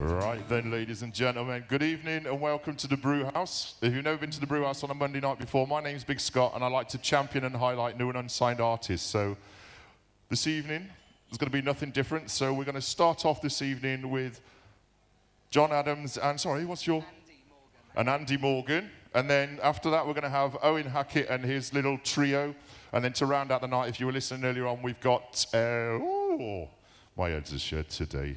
Right then, ladies and gentlemen, good evening and welcome to the Brew House. If you've never been to the Brew House on a Monday night before, my name's Big Scott and I like to champion and highlight new and unsigned artists. So this evening, there's going to be nothing different. So we're going to start off this evening with John Adams and, sorry, what's your? Andy Morgan. And then after that, we're going to have Owen Hackett and his little trio. And then to round out the night, if you were listening earlier on, we've got, my head's a shed today.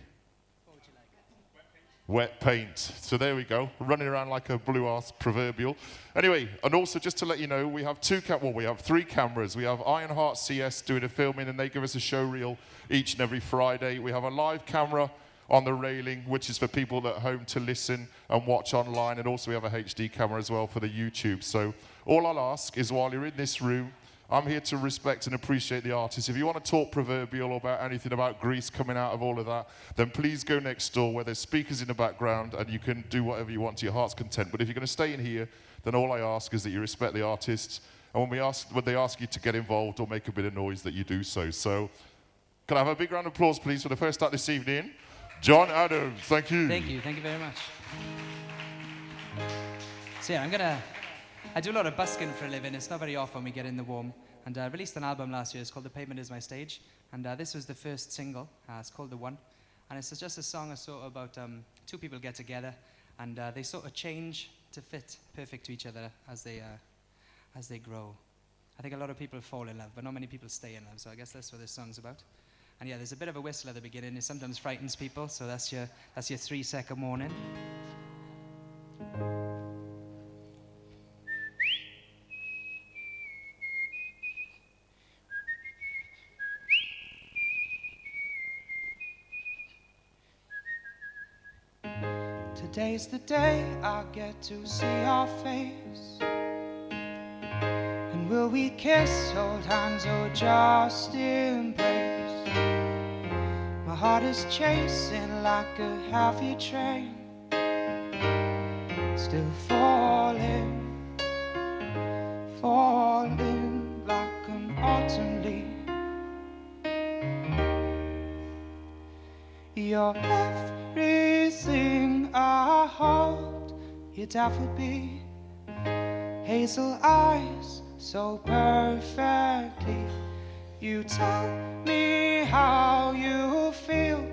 Wet paint. So there we go, running around like a blue arse proverbial. Anyway, and also just to let you know, we have we have 3 cameras. We have IronHeart CS doing a filming and they give us a show reel each and every Friday. We have a live camera on the railing, which is for people at home to listen and watch online. And also we have a HD camera as well for the YouTube. So all I'll ask is while you're in this room, I'm here to respect and appreciate the artists. If you want to talk proverbial about anything about grease coming out of all of that, then please go next door where there's speakers in the background and you can do whatever you want to your heart's content. But if you're going to stay in here, then all I ask is that you respect the artists. And when they ask you to get involved or make a bit of noise, that you do so. So can I have a big round of applause, please, for the first act this evening? John Adams, thank you. Thank you very much. So yeah, I do a lot of busking for a living. It's not very often we get in the warm. And I released an album last year. It's called The Pavement Is My Stage. And this was the first single. It's called The One. And it's just a song sort of about 2 people get together and they sort of change to fit perfect to each other as they grow. I think a lot of people fall in love, but not many people stay in love. So I guess that's what this song's about. And yeah, there's a bit of a whistle at the beginning. It sometimes frightens people. So that's your 3-second warning. Today's the day I get to see your face. And will we kiss, hold hands, or just embrace? My heart is chasing like a heavy train, still falling, falling like an autumn leaf. You're everything I hold, your daffodil, hazel eyes so perfectly. You tell me how you feel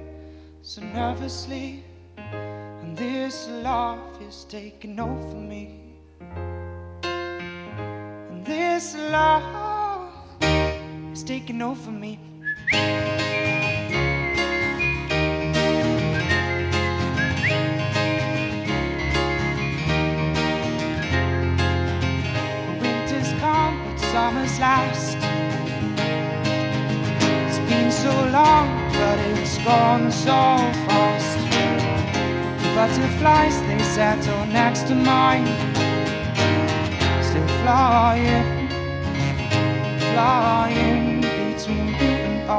so nervously, and this love is taking over me. And this love is taking over me. Summer's last. It's been so long, but it's gone so fast. The butterflies, they settle next to mine, still flying, flying between you and I.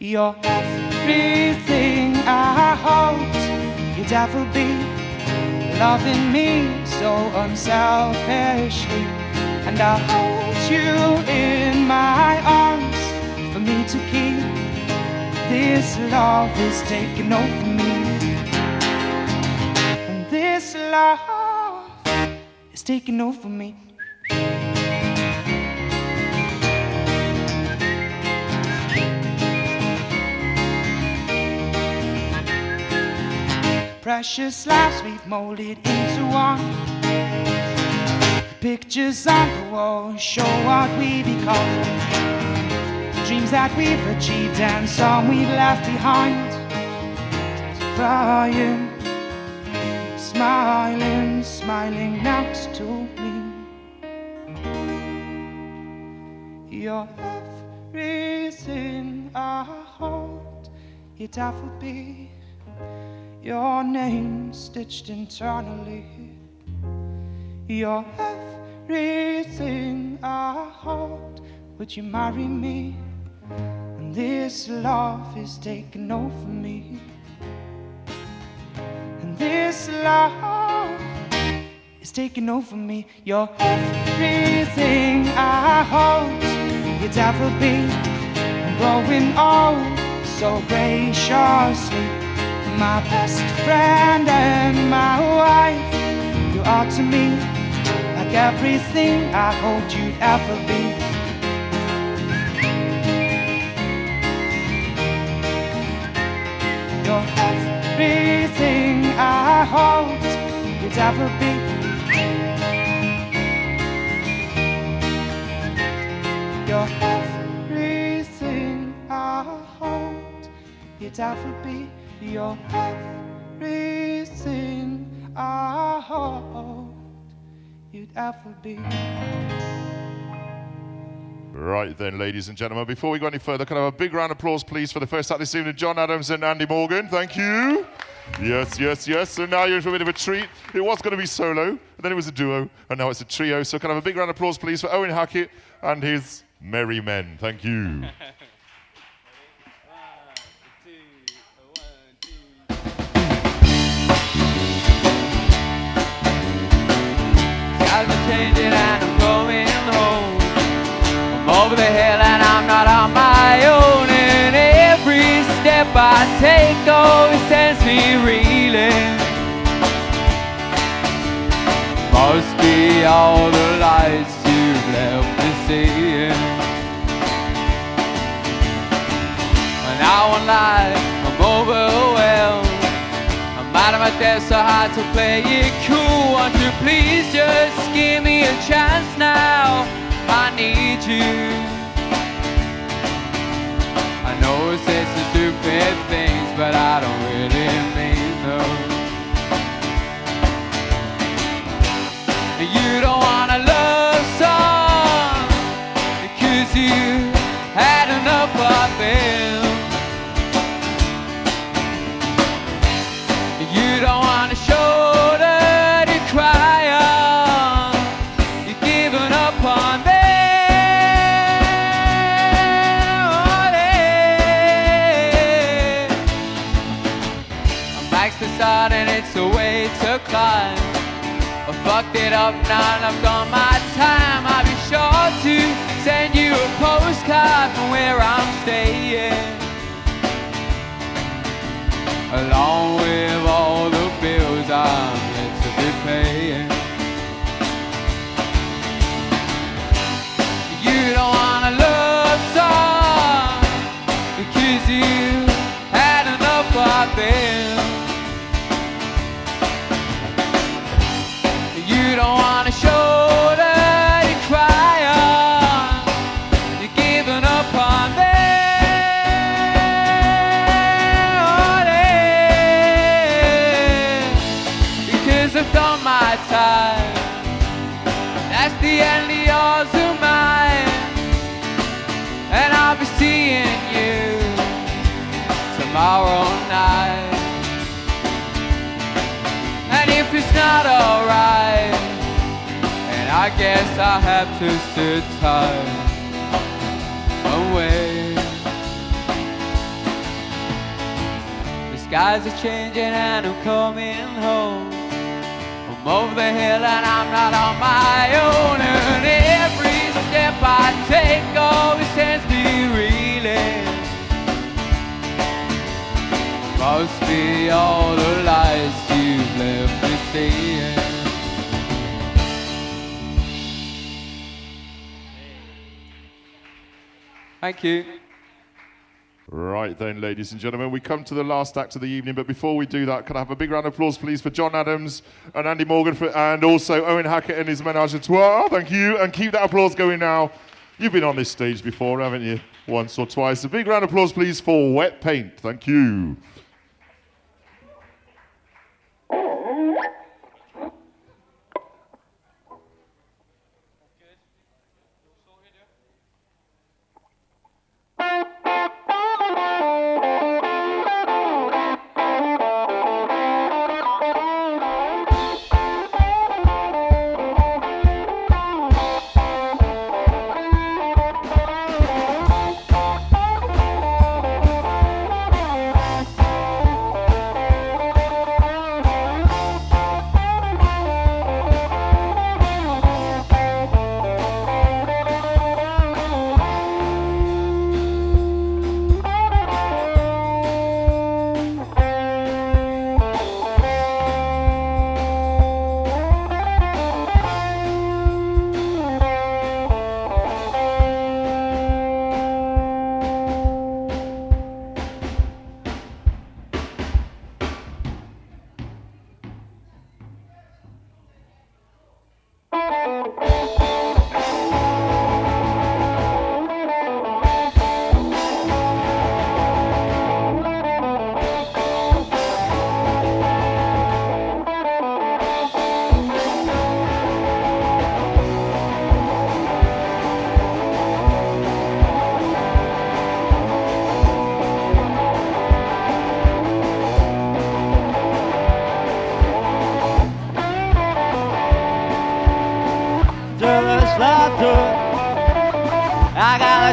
You're everything I hold, your daffodil, loving me so unselfishly, and I hold you in my arms for me to keep. This love is taking over me, and this love is taking over me. Precious lives we've molded into one. Pictures on the wall show what we become. Dreams that we've achieved and some we've left behind. Flying, smiling, smiling next to me. You're everything I hold, your daffodil, your name stitched internally. You're everything I hold. Would you marry me? And this love is taking over me. And this love is taking over me. You're everything I hold. Your daffodil, I'm growing old so graciously, my best friend and my wife. You are to me like everything I hoped you'd ever be. You're everything I hoped you'd ever be. You're everything I hoped you'd ever be. You're everything I hoped you'd ever be. Right then, ladies and gentlemen, before we go any further, can I have a big round of applause, please, for the first act this evening, John Adams and Andy Morgan. Thank you. Yes, yes, yes. So now you're in for a bit of a treat. It was going to be solo, and then it was a duo, and now it's a trio. So can I have a big round of applause, please, for Owen Hackett and his Merry Men. Thank you. Skies are changing and I'm going home. I'm over the hill and I'm not on my own. And every step I take always sends me reeling. Must be all the lights you've left me seeing. And I won't lie, I'm overwhelmed. I'm out of my depth, so hard to play it cool. Won't you please just give me a chance now? I need you. I know it says some stupid things, but I don't really mean them. You don't want a love song because you had enough of them. You don't want a shoulder to cry on. You're giving up on them. I'm maxed this out and it's a way to climb. I fucked it up now and I've done my time. I'll be sure to send you a postcard from where I'm staying, along with all the bills I'm yet to be paying. You don't want a love song because you had enough of them. You don't want a shoulder to cry on. You're giving up on them. I've done my time. That's the end of yours and mine. And I'll be seeing you tomorrow night. And if it's not alright, and I guess I'll have to sit tight and wait. The skies are changing and I'm coming home. I'm over the hill and I'm not on my own. And every step I take always sends me reeling. Must be all the lights you've left me seeing. Thank you. Right then, ladies and gentlemen, we come to the last act of the evening, but before we do that, can I have a big round of applause, please, for John Adams and Andy Morgan, and also Owen Hackett and his ménage à trois. Thank you, and keep that applause going now. You've been on this stage before, haven't you? Once or twice. A big round of applause, please, for Wet Paint. Thank you.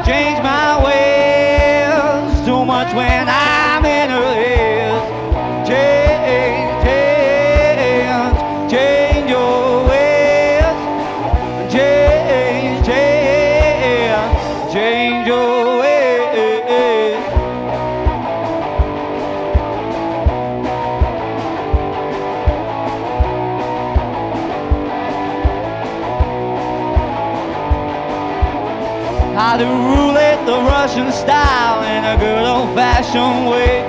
change my ways too much when I'm in her ears. Change, change, change your ways. Change, change, change your ways. How to rule it the Russian style in a good old-fashioned way.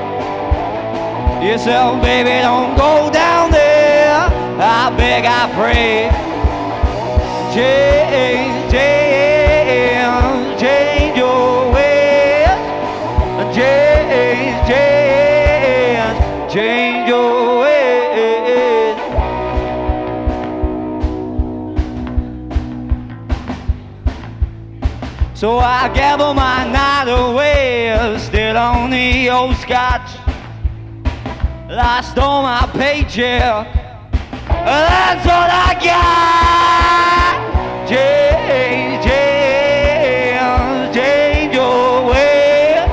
Yourself, baby, don't go down there. I beg, I pray. Change, change, change your ways. Change, change, change your ways. So I gamble my night away, still on the old scotch. I stole my paycheck, that's all I got. Change, change, change your way.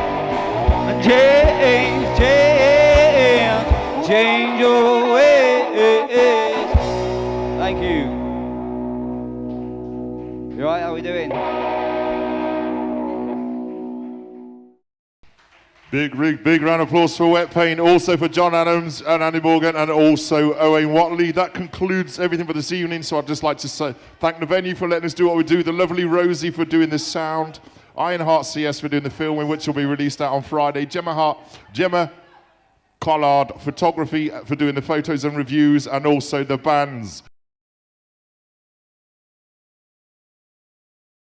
Change, change, change your ways. Thank you. You alright? How we doing? Big round of applause for Wet Paint, also for John Adams and Andy Morgan, and also Owen Watley. That concludes everything for this evening, so I'd just like to thank the venue for letting us do what we do, the lovely Rosie for doing the sound, IronHeart CS for doing the filming, which will be released out on Friday, Gemma Collard Photography for doing the photos and reviews, and also the bands.